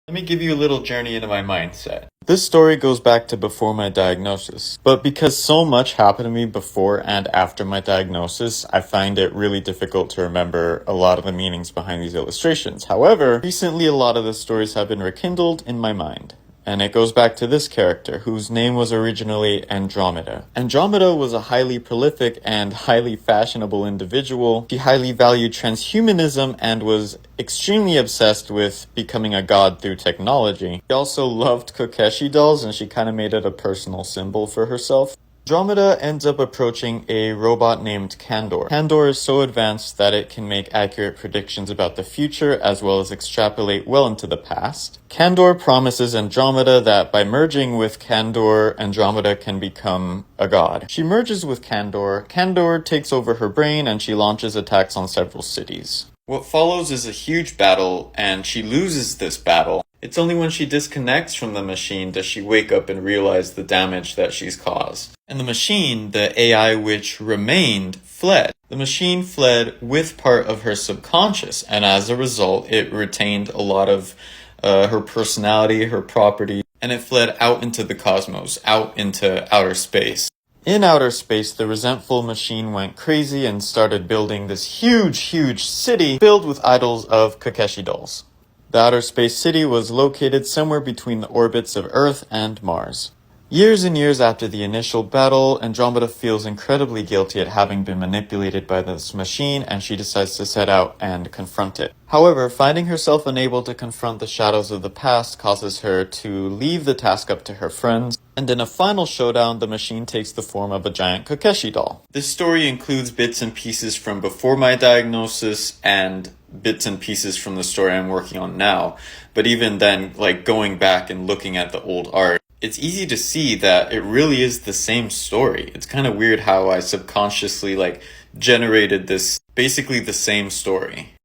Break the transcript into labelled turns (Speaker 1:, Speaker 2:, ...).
Speaker 1: Let me give you a little journey into my mindset. This story goes back to before my diagnosis, but because so much happened to me before and after my diagnosis, I find it really difficult to remember a lot of the meanings behind these illustrations. However, recently a lot of the stories have been rekindled in my mind. And it goes back to this character, whose name was originally Andromeda. Andromeda was a highly prolific and highly fashionable individual. She highly valued transhumanism and was extremely obsessed with becoming a god through technology. She also loved Kokeshi dolls, and she kind of made it a personal symbol for herself. Andromeda ends up approaching a robot named Kandor. Kandor is so advanced that it can make accurate predictions about the future as well as extrapolate well into the past. Kandor promises Andromeda that by merging with Kandor, Andromeda can become a god. She merges with Kandor. Kandor takes over her brain and she launches attacks on several cities. What follows is a huge battle, and she loses this battle. It's only when she disconnects from the machine does she wake up and realize the damage that she's caused. And the machine, the AI which remained, fled. The machine fled with part of her subconscious, and as a result, it retained a lot of her personality, her property, and it fled out into the cosmos, out into outer space. In outer space, the resentful machine went crazy and started building this huge city filled with idols of Kokeshi dolls. The outer space city was located somewhere between the orbits of Earth and Mars. Years and years after the initial battle, Andromeda feels incredibly guilty at having been manipulated by this machine, and she decides to set out and confront it. However, finding herself unable to confront the shadows of the past causes her to leave the task up to her friends, and in a final showdown, the machine takes the form of a giant Kokeshi doll. This story includes bits and pieces from before my diagnosis and bits and pieces from the story I'm working on now, but even then, like going back and looking at the old art, it's easy to see that it really is the same story. It's kind of weird how I subconsciously generated this basically the same story.